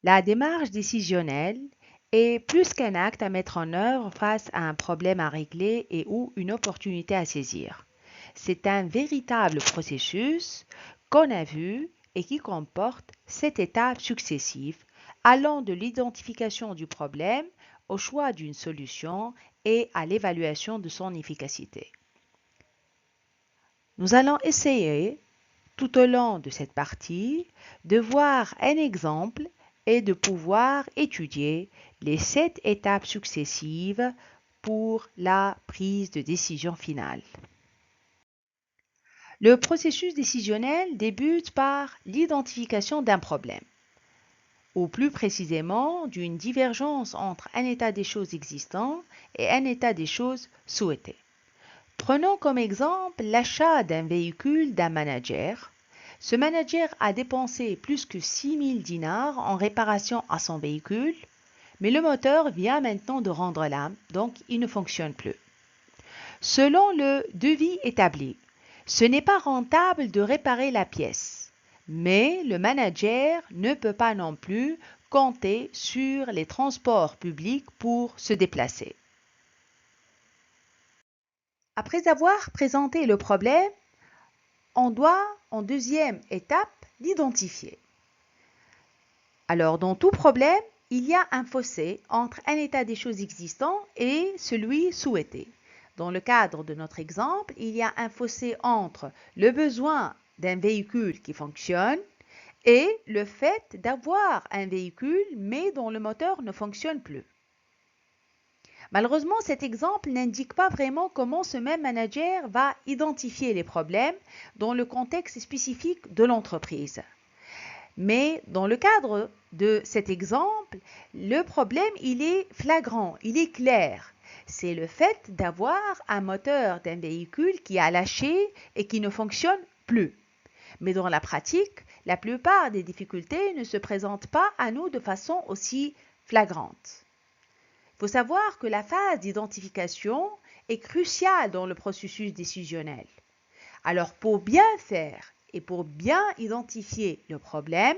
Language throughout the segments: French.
La démarche décisionnelle est plus qu'un acte à mettre en œuvre face à un problème à régler et ou une opportunité à saisir. C'est un véritable processus qu'on a vu et qui comporte 7 étapes successives allant de l'identification du problème au choix d'une solution et à l'évaluation de son efficacité. Nous allons essayer tout au long de cette partie de voir un exemple et de pouvoir étudier les 7 étapes successives pour la prise de décision finale. Le processus décisionnel débute par l'identification d'un problème, ou plus précisément d'une divergence entre un état des choses existant et un état des choses souhaité. Prenons comme exemple l'achat d'un véhicule d'un manager. Ce manager a dépensé plus que 6 000 dinars en réparation à son véhicule, mais le moteur vient maintenant de rendre l'âme, donc il ne fonctionne plus. Selon le devis établi, ce n'est pas rentable de réparer la pièce, mais le manager ne peut pas non plus compter sur les transports publics pour se déplacer. Après avoir présenté le problème, on doit, en deuxième étape, l'identifier. Alors, dans tout problème, il y a un fossé entre un état des choses existant et celui souhaité. Dans le cadre de notre exemple, il y a un fossé entre le besoin d'un véhicule qui fonctionne et le fait d'avoir un véhicule mais dont le moteur ne fonctionne plus. Malheureusement, cet exemple n'indique pas vraiment comment ce même manager va identifier les problèmes dans le contexte spécifique de l'entreprise. Mais dans le cadre de cet exemple, le problème, il est flagrant, il est clair. C'est le fait d'avoir un moteur d'un véhicule qui a lâché et qui ne fonctionne plus. Mais dans la pratique, la plupart des difficultés ne se présentent pas à nous de façon aussi flagrante. Il faut savoir que la phase d'identification est cruciale dans le processus décisionnel. Alors pour bien faire et pour bien identifier le problème,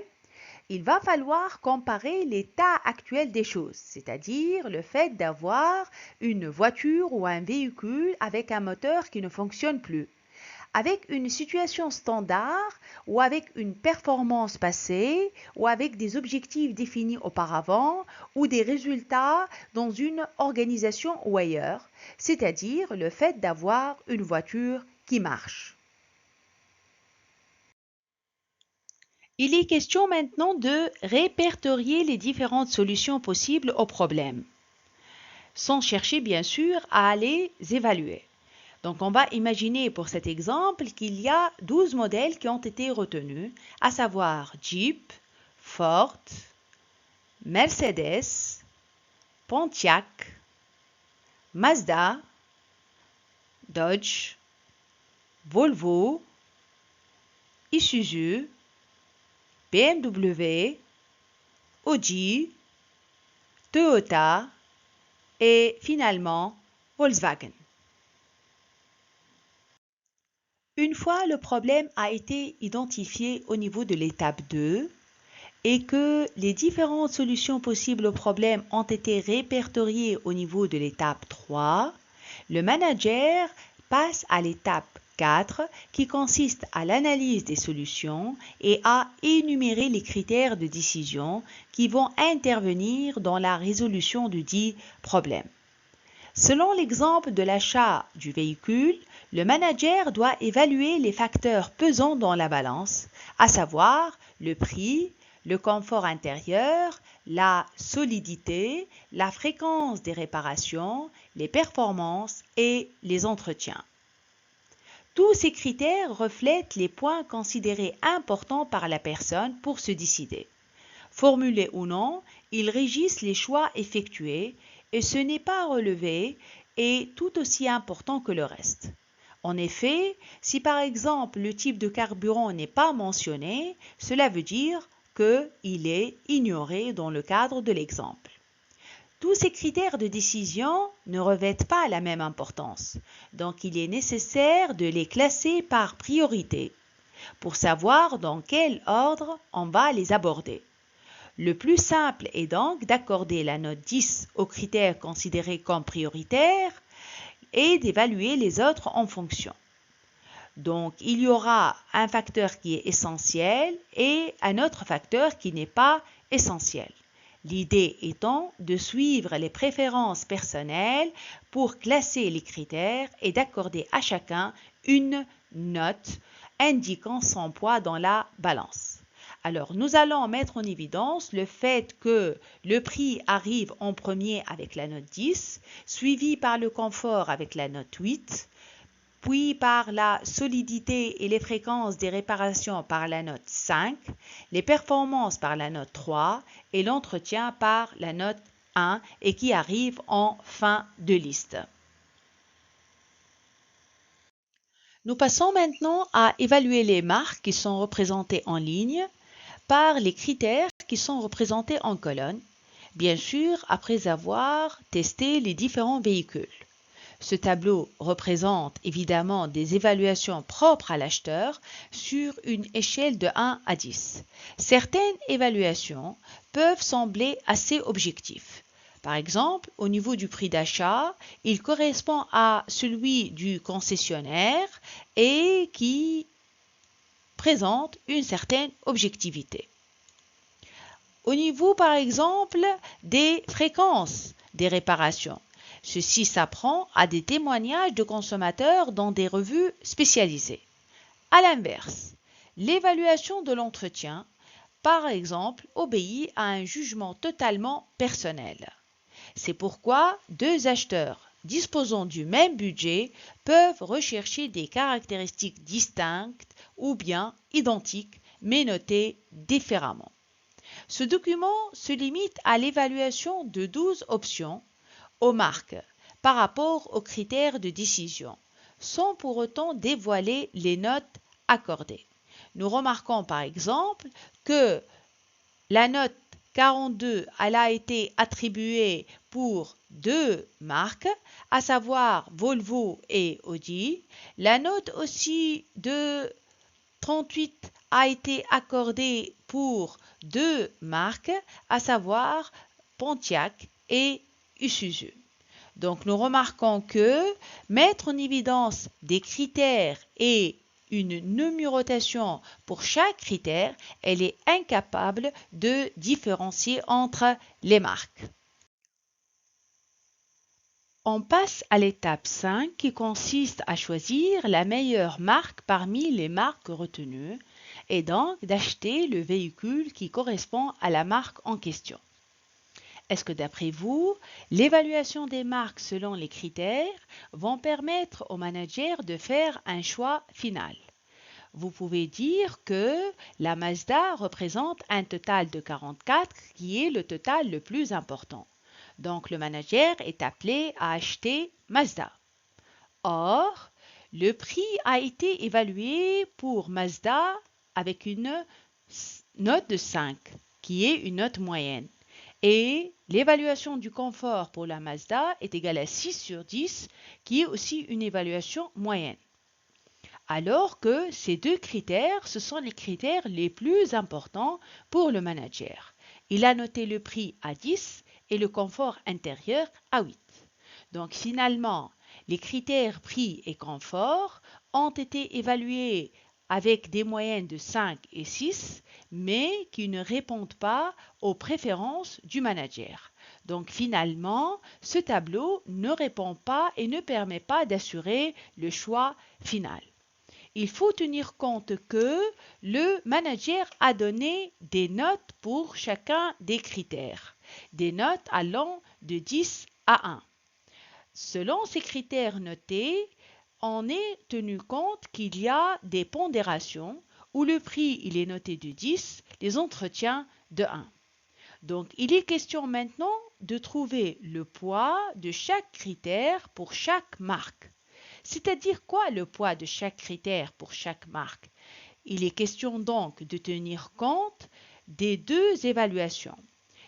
il va falloir comparer l'état actuel des choses, c'est-à-dire le fait d'avoir une voiture ou un véhicule avec un moteur qui ne fonctionne plus, avec une situation standard ou avec une performance passée ou avec des objectifs définis auparavant ou des résultats dans une organisation ou ailleurs, c'est-à-dire le fait d'avoir une voiture qui marche. Il est question maintenant de répertorier les différentes solutions possibles au problème, sans chercher bien sûr à les évaluer. Donc on va imaginer pour cet exemple qu'il y a 12 modèles qui ont été retenus, à savoir Jeep, Ford, Mercedes, Pontiac, Mazda, Dodge, Volvo, Isuzu, BMW, Audi, Toyota et finalement Volkswagen. Une fois le problème a été identifié au niveau de l'étape 2 et que les différentes solutions possibles au problème ont été répertoriées au niveau de l'étape 3, le manager passe à l'étape 4 qui consiste à l'analyse des solutions et à énumérer les critères de décision qui vont intervenir dans la résolution du dit problème. Selon l'exemple de l'achat du véhicule, le manager doit évaluer les facteurs pesant dans la balance, à savoir le prix, le confort intérieur, la solidité, la fréquence des réparations, les performances et les entretiens. Tous ces critères reflètent les points considérés importants par la personne pour se décider. Formulés ou non, ils régissent les choix effectués et ce n'est pas relevé est tout aussi important que le reste. En effet, si par exemple le type de carburant n'est pas mentionné, cela veut dire qu'il est ignoré dans le cadre de l'exemple. Tous ces critères de décision ne revêtent pas la même importance, donc il est nécessaire de les classer par priorité pour savoir dans quel ordre on va les aborder. Le plus simple est donc d'accorder la note 10 aux critères considérés comme prioritaires et d'évaluer les autres en fonction. Donc, il y aura un facteur qui est essentiel et un autre facteur qui n'est pas essentiel. L'idée étant de suivre les préférences personnelles pour classer les critères et d'accorder à chacun une note indiquant son poids dans la balance. Alors, nous allons mettre en évidence le fait que le prix arrive en premier avec la note 10, suivi par le confort avec la note 8, puis par la solidité et les fréquences des réparations par la note 5, les performances par la note 3 et l'entretien par la note 1 et qui arrive en fin de liste. Nous passons maintenant à évaluer les marques qui sont représentées en ligne par les critères qui sont représentés en colonne, bien sûr après avoir testé les différents véhicules. Ce tableau représente évidemment des évaluations propres à l'acheteur sur une échelle de 1 à 10. Certaines évaluations peuvent sembler assez objectives. Par exemple, au niveau du prix d'achat, il correspond à celui du concessionnaire et qui présente une certaine objectivité. Au niveau, par exemple, des fréquences des réparations, ceci s'apprend à des témoignages de consommateurs dans des revues spécialisées. À l'inverse, l'évaluation de l'entretien, par exemple, obéit à un jugement totalement personnel. C'est pourquoi deux acheteurs disposant du même budget peuvent rechercher des caractéristiques distinctes ou bien identiques, mais notées différemment. Ce document se limite à l'évaluation de 12 options aux marques par rapport aux critères de décision, sans pour autant dévoiler les notes accordées. Nous remarquons par exemple que la note 42 elle a été attribuée pour deux marques, à savoir Volvo et Audi. La note aussi de 38 a été accordée pour deux marques, à savoir Pontiac et Isuzu. Donc nous remarquons que mettre en évidence des critères et une numérotation pour chaque critère, elle est incapable de différencier entre les marques. On passe à l'étape 5 qui consiste à choisir la meilleure marque parmi les marques retenues et donc d'acheter le véhicule qui correspond à la marque en question. Est-ce que d'après vous, l'évaluation des marques selon les critères vont permettre au manager de faire un choix final? Vous pouvez dire que la Mazda représente un total de 44 qui est le total le plus important. Donc le manager est appelé à acheter Mazda. Or, le prix a été évalué pour Mazda avec une note de 5 qui est une note moyenne. Et l'évaluation du confort pour la Mazda est égale à 6 sur 10, qui est aussi une évaluation moyenne. Alors que ces deux critères, ce sont les critères les plus importants pour le manager. Il a noté le prix à 10 et le confort intérieur à 8. Donc finalement, les critères prix et confort ont été évalués avec des moyennes de 5 et 6, mais qui ne répondent pas aux préférences du manager. Donc finalement, ce tableau ne répond pas et ne permet pas d'assurer le choix final. Il faut tenir compte que le manager a donné des notes pour chacun des critères, des notes allant de 10 à 1. Selon ces critères notés, on est tenu compte qu'il y a des pondérations où le prix il est noté de 10, les entretiens de 1. Donc il est question maintenant de trouver le poids de chaque critère pour chaque marque. C'est-à-dire quoi le poids de chaque critère pour chaque marque? Il est question donc de tenir compte des deux évaluations.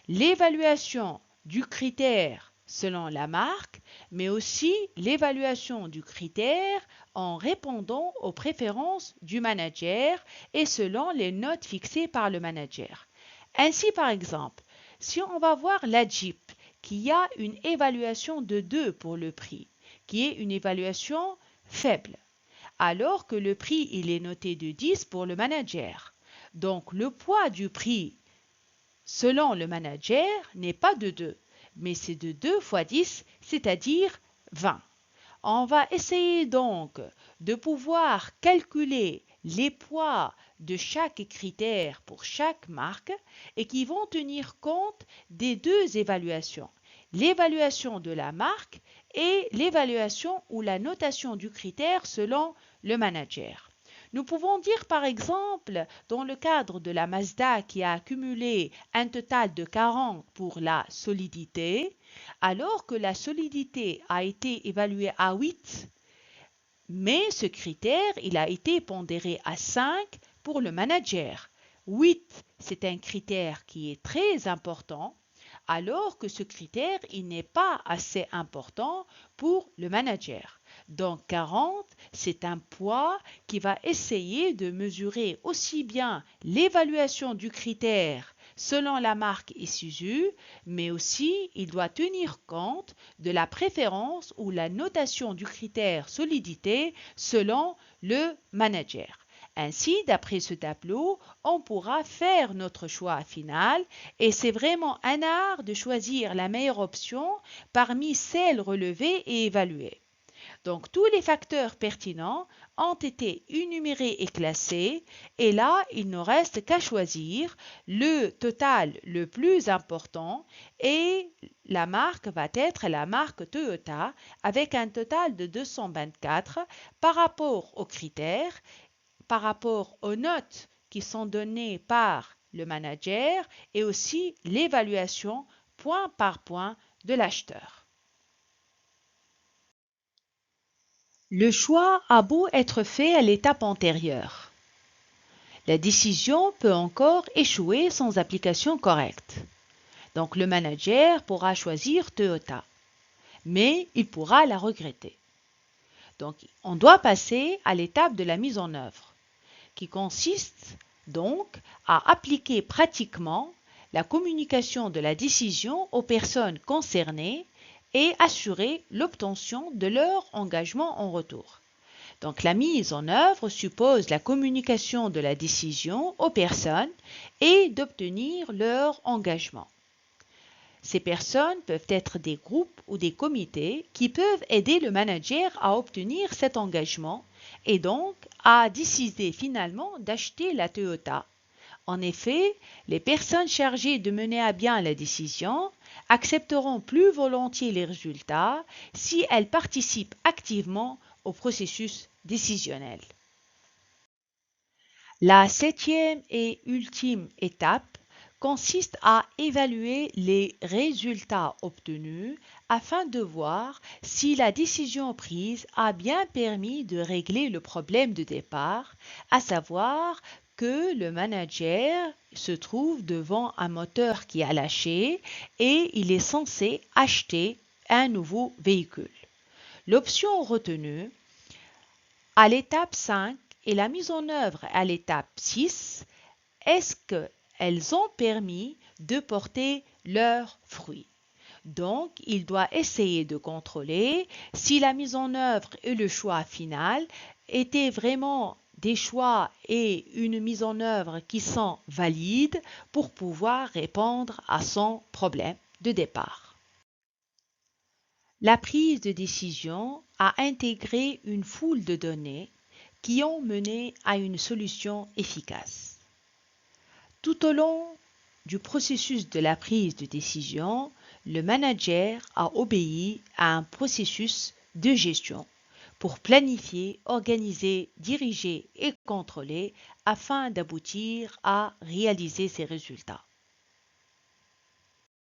L'évaluation du critère selon la marque, mais aussi l'évaluation du critère en répondant aux préférences du manager et selon les notes fixées par le manager. Ainsi, par exemple, si on va voir la Jeep, qui a une évaluation de 2 pour le prix, qui est une évaluation faible, alors que le prix il est noté de 10 pour le manager. Donc le poids du prix selon le manager n'est pas de 2, mais c'est de 2 fois 10, c'est-à-dire 20. On va essayer donc de pouvoir calculer les poids de chaque critère pour chaque marque et qui vont tenir compte des deux évaluations, l'évaluation de la marque et l'évaluation ou la notation du critère selon le manager. Nous pouvons dire par exemple, dans le cadre de la Mazda qui a accumulé un total de 40 pour la solidité, alors que la solidité a été évaluée à 8, mais ce critère, il a été pondéré à 5 pour le manager. 8, c'est un critère qui est très important, alors que ce critère, il n'est pas assez important pour le manager. Donc 40, c'est un poids qui va essayer de mesurer aussi bien l'évaluation du critère selon la marque Isuzu, mais aussi il doit tenir compte de la préférence ou la notation du critère solidité selon le manager. Ainsi, d'après ce tableau, on pourra faire notre choix final et c'est vraiment un art de choisir la meilleure option parmi celles relevées et évaluées. Donc tous les facteurs pertinents ont été énumérés et classés et là, il ne reste qu'à choisir le total le plus important et la marque va être la marque Toyota avec un total de 224 par rapport aux critères, par rapport aux notes qui sont données par le manager et aussi l'évaluation point par point de l'acheteur. Le choix a beau être fait à l'étape antérieure. La décision peut encore échouer sans application correcte. Donc le manager pourra choisir Toyota, mais il pourra la regretter. Donc on doit passer à l'étape de la mise en œuvre, qui consiste donc à appliquer pratiquement la communication de la décision aux personnes concernées et assurer l'obtention de leur engagement en retour. Donc la mise en œuvre suppose la communication de la décision aux personnes et d'obtenir leur engagement. Ces personnes peuvent être des groupes ou des comités qui peuvent aider le manager à obtenir cet engagement et donc à décider finalement d'acheter la Toyota. En effet, les personnes chargées de mener à bien la décision accepteront plus volontiers les résultats si elles participent activement au processus décisionnel. La septième et ultime étape consiste à évaluer les résultats obtenus afin de voir si la décision prise a bien permis de régler le problème de départ, à savoir que le manager se trouve devant un moteur qui a lâché et il est censé acheter un nouveau véhicule. L'option retenue à l'étape 5 et la mise en œuvre à l'étape 6, est-ce qu'elles ont permis de porter leurs fruits? Donc, il doit essayer de contrôler si la mise en œuvre et le choix final étaient vraiment des choix et une mise en œuvre qui sont valides pour pouvoir répondre à son problème de départ. La prise de décision a intégré une foule de données qui ont mené à une solution efficace. Tout au long du processus de la prise de décision, le manager a obéi à un processus de gestion pour planifier, organiser, diriger et contrôler afin d'aboutir à réaliser ces résultats.